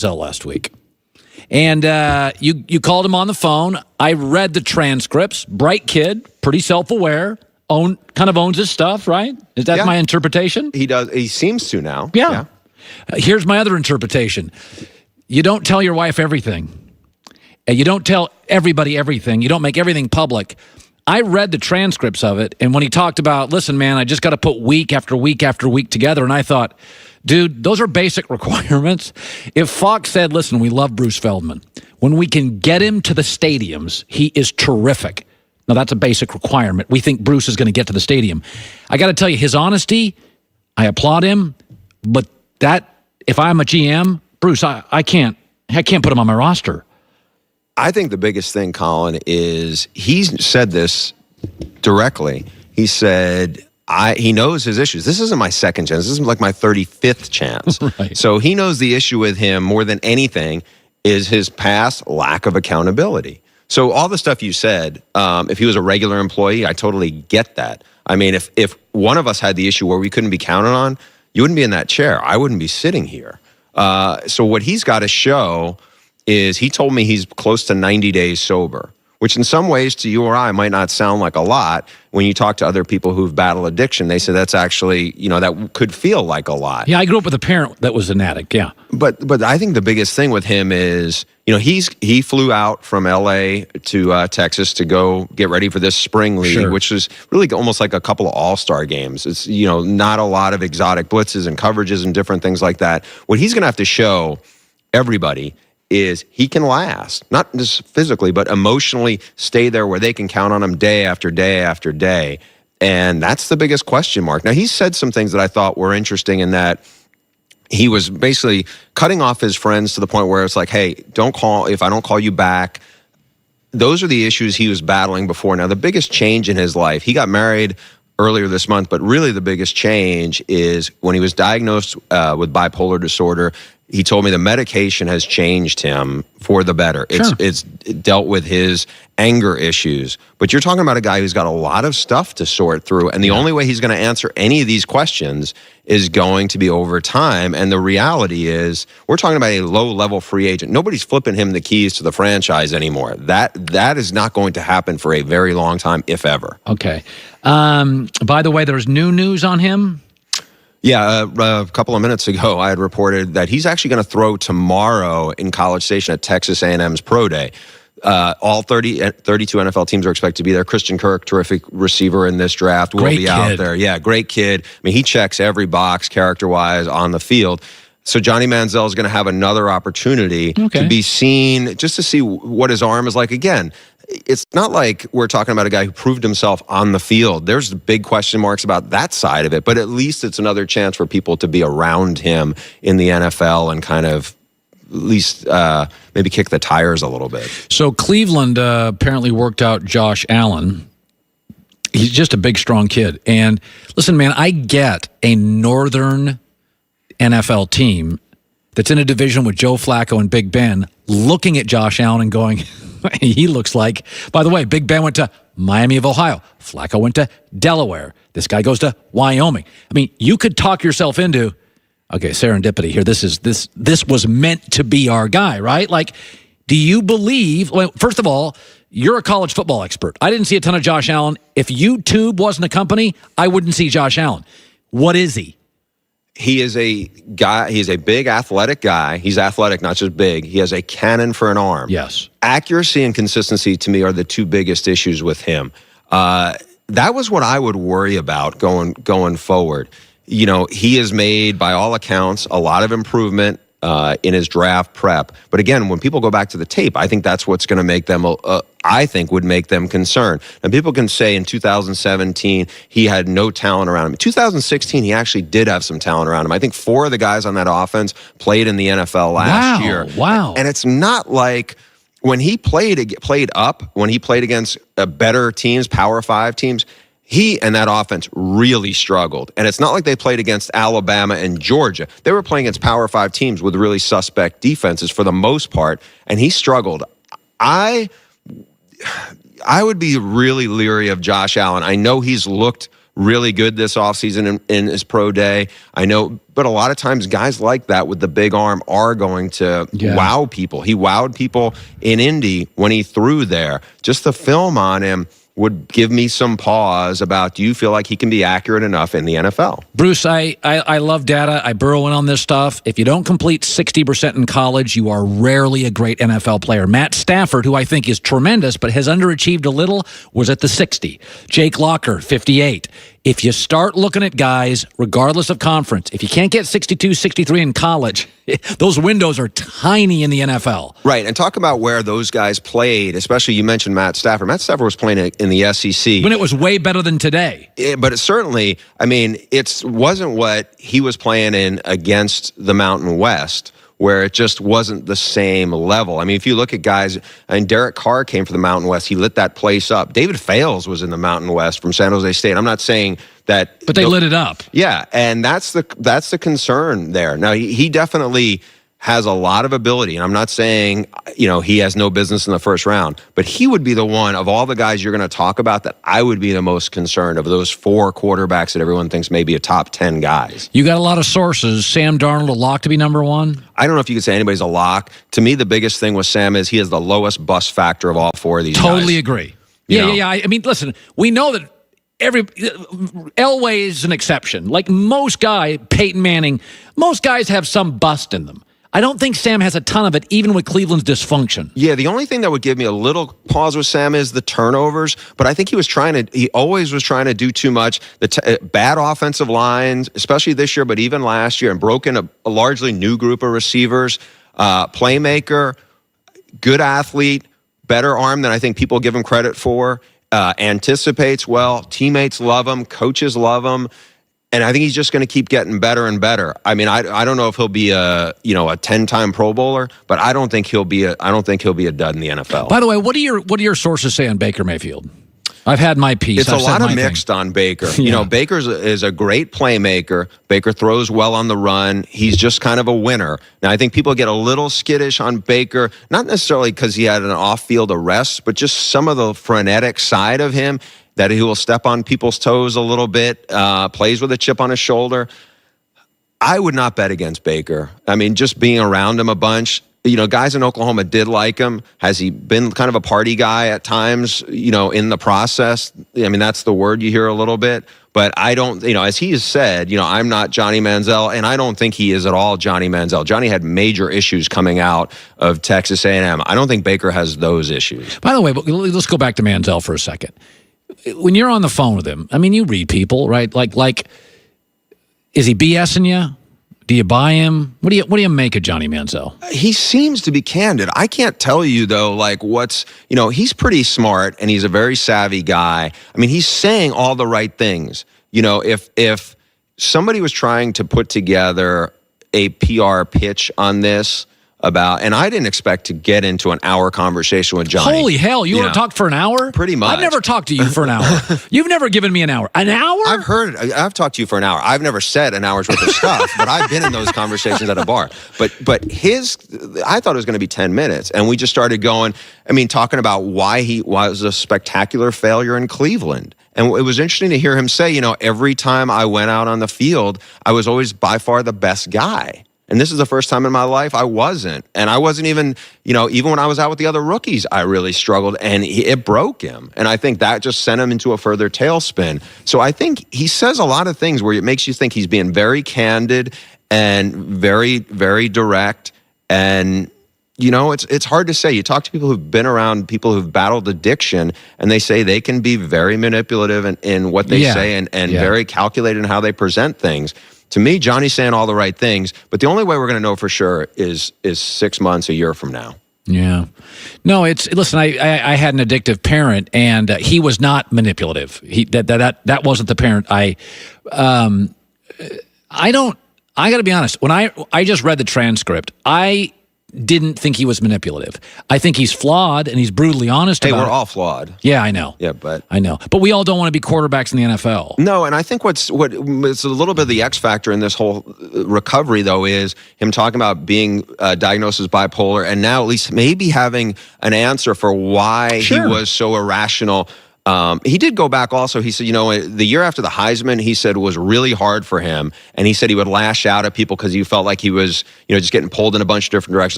Manziel last week. And you called him on the phone. I read the transcripts. Bright kid, pretty self-aware, kind of owns his stuff, right? Is that my interpretation? He does. He seems to now. Yeah. Here's my other interpretation. You don't tell your wife everything. You don't tell everybody everything. You don't make everything public. I read the transcripts of it, and when he talked about, listen, man, I just got to put week after week after week together, and I thought, dude, those are basic requirements. If Fox said, listen, we love Bruce Feldman. When we can get him to the stadiums, he is terrific. Now, that's a basic requirement. We think Bruce is going to get to the stadium. I got to tell you, his honesty, I applaud him, but that, if I'm a GM, Bruce, I can't put him on my roster. I think the biggest thing, Colin, is he's said this directly. He said, he knows his issues. This isn't my second chance. This is like my 35th chance. Right. So he knows the issue with him more than anything is his past lack of accountability. So all the stuff you said, if he was a regular employee, I totally get that. I mean, if one of us had the issue where we couldn't be counted on, you wouldn't be in that chair. I wouldn't be sitting here. So what he's got to show is he told me he's close to 90 days sober, which in some ways to you or I might not sound like a lot. When you talk to other people who've battled addiction, they say that's actually, that could feel like a lot. Yeah, I grew up with a parent that was an addict, yeah. But I think the biggest thing with him is, he flew out from L.A. to Texas to go get ready for this spring league, which is really almost like a couple of all-star games. It's, not a lot of exotic blitzes and coverages and different things like that. What he's going to have to show everybody is he can last, not just physically, but emotionally stay there where they can count on him day after day after day. And that's the biggest question mark. Now, he said some things that I thought were interesting in that he was basically cutting off his friends to the point where it's like, hey, don't call if I don't call you back. Those are the issues he was battling before. Now, the biggest change in his life, he got married earlier this month, but really the biggest change is when he was diagnosed with bipolar disorder. He told me the medication has changed him for the better. It's dealt with his anger issues. But you're talking about a guy who's got a lot of stuff to sort through, and the only way he's going to answer any of these questions is going to be over time. And the reality is, we're talking about a low-level free agent. Nobody's flipping him the keys to the franchise anymore. That is not going to happen for a very long time, if ever. Okay. By the way, there's new news on him. Yeah, a couple of minutes ago, I had reported that he's actually going to throw tomorrow in College Station at Texas A&M's Pro Day. All 32 NFL teams are expected to be there. Christian Kirk, terrific receiver in this draft, will be out there. Yeah, great kid. I mean, he checks every box character-wise on the field. So Jonhny Manziel is going to have another opportunity to be seen, just to see what his arm is like. Again, it's not like we're talking about a guy who proved himself on the field. There's big question marks about that side of it, but at least it's another chance for people to be around him in the NFL and kind of at least maybe kick the tires a little bit. So Cleveland apparently worked out Josh Allen. He's just a big, strong kid. And listen, man, I get a northern NFL team that's in a division with Joe Flacco and Big Ben looking at Josh Allen and going, he looks like, by the way, Big Ben went to Miami of Ohio. Flacco went to Delaware. This guy goes to Wyoming. I mean, you could talk yourself into, okay, serendipity here. This was meant to be our guy, right? Like, do you believe, well, first of all, you're a college football expert. I didn't see a ton of Josh Allen. If YouTube wasn't a company, I wouldn't see Josh Allen. What is he? He is a guy, he's a big athletic guy. He's athletic, not just big. He has a cannon for an arm. Yes. Accuracy and consistency to me are the two biggest issues with him. That was what I would worry about going forward. He has made, by all accounts, a lot of improvement in his draft prep. But again, when people go back to the tape, I think that's what's going to make them, would make them concerned. And people can say in 2017, he had no talent around him. In 2016, he actually did have some talent around him. I think 4 of the guys on that offense played in the NFL last year. Wow. And it's not like when he played against better teams, Power 5 teams, he and that offense really struggled. And it's not like they played against Alabama and Georgia. They were playing against Power 5 teams with really suspect defenses for the most part, and he struggled. I would be really leery of Josh Allen. I know he's looked really good this offseason in his pro day. I know, but a lot of times guys like that with the big arm are going to wow people. He wowed people in Indy when he threw there. Just the film on him would give me some pause about, do you feel like he can be accurate enough in the NFL? Bruce, I love data. I burrow in on this stuff. If you don't complete 60% in college, you are rarely a great NFL player. Matt Stafford, who I think is tremendous but has underachieved a little, was at the 60. Jake Locker, 58. If you start looking at guys, regardless of conference, if you can't get 62, 63 in college, those windows are tiny in the NFL. Right, and talk about where those guys played, especially you mentioned Matt Stafford. Matt Stafford was playing in the SEC. When it was way better than today. But it certainly, I mean, it wasn't what he was playing in against the Mountain West, where it just wasn't the same level. I mean, if you look at guys, and Derek Carr came from the Mountain West, he lit that place up. David Fales was in the Mountain West from San Jose State. I'm not saying that, but they lit it up. Yeah, and that's the concern there. Now he definitely has a lot of ability, and I'm not saying, he has no business in the first round, but he would be the one of all the guys you're going to talk about that I would be the most concerned of, those 4 quarterbacks that everyone thinks may be a top 10 guys. You got a lot of sources. Sam Darnold a lock to be number 1? I don't know if you could say anybody's a lock. To me, the biggest thing with Sam is he has the lowest bust factor of all 4 of these guys. Totally agree. Yeah. I mean, listen, we know that Elway is an exception. Like most guys, Peyton Manning, most guys have some bust in them. I don't think Sam has a ton of it, even with Cleveland's dysfunction. Yeah, the only thing that would give me a little pause with Sam is the turnovers, but I think he always was trying to do too much. Bad offensive lines, especially this year, but even last year, and broken a largely new group of receivers. Playmaker, good athlete, better arm than I think people give him credit for. Anticipates well, teammates love him, coaches love him. And I think he's just going to keep getting better and better. I mean, I don't know if he'll be a 10-time Pro Bowler, but I don't think he'll be a dud in the NFL. By the way, what do your sources say on Baker Mayfield? I've had my piece. It's a lot of mixed on Baker. Yeah. Baker is a great playmaker. Baker throws well on the run. He's just kind of a winner. Now, I think people get a little skittish on Baker, not necessarily because he had an off-field arrest, but just some of the frenetic side of him, that he will step on people's toes a little bit, plays with a chip on his shoulder. I would not bet against Baker. I mean, just being around him a bunch, guys in Oklahoma did like him. Has he been kind of a party guy at times, in the process? I mean, that's the word you hear a little bit. But I don't, as he has said, I'm not Jonhny Manziel, and I don't think he is at all Jonhny Manziel. Johnny had major issues coming out of Texas A&M. I don't think Baker has those issues. By the way, let's go back to Manziel for a second. When you're on the phone with him, I mean, you read people, right? Like, is he BSing you? Do you buy him? What do you make of Jonhny Manziel? He seems to be candid. I can't tell you though, he's pretty smart and he's a very savvy guy. I mean, he's saying all the right things. If somebody was trying to put together a PR pitch on this, and I didn't expect to get into an hour conversation with Johnny. Holy hell, you want to talk for an hour? Pretty much. I've never talked to you for an hour. You've never given me an hour. An hour? I've heard it. I've talked to you for an hour. I've never said an hour's worth of stuff, but I've been in those conversations at a bar. But I thought it was going to be 10 minutes, and we just started going, talking about why he was a spectacular failure in Cleveland. And it was interesting to hear him say, every time I went out on the field, I was always by far the best guy. And this is the first time in my life I wasn't. And I wasn't even, even when I was out with the other rookies, I really struggled, and it broke him. And I think that just sent him into a further tailspin. So I think he says a lot of things where it makes you think he's being very candid and very, very direct. And, it's hard to say. You talk to people who've been around people who've battled addiction, and they say they can be very manipulative in what they say and very calculated in how they present things. To me, Johnny's saying all the right things, but the only way we're going to know for sure is 6 months, a year from now. Yeah. No, listen, I had an addictive parent, and he was not manipulative. That wasn't the parent. I got to be honest. When I just read the transcript, I didn't think he was manipulative. I think he's flawed, and he's brutally honest about it. Hey, we're all flawed. Yeah, I know. Yeah, but I know. But we all don't want to be quarterbacks in the NFL. No, and I think it's a little bit of the X factor in this whole recovery, though, is him talking about being diagnosed as bipolar, and now at least maybe having an answer for why he was so irrational He did go back also. He said, the year after the Heisman, he said was really hard for him. And he said he would lash out at people because he felt like he was, just getting pulled in a bunch of different directions.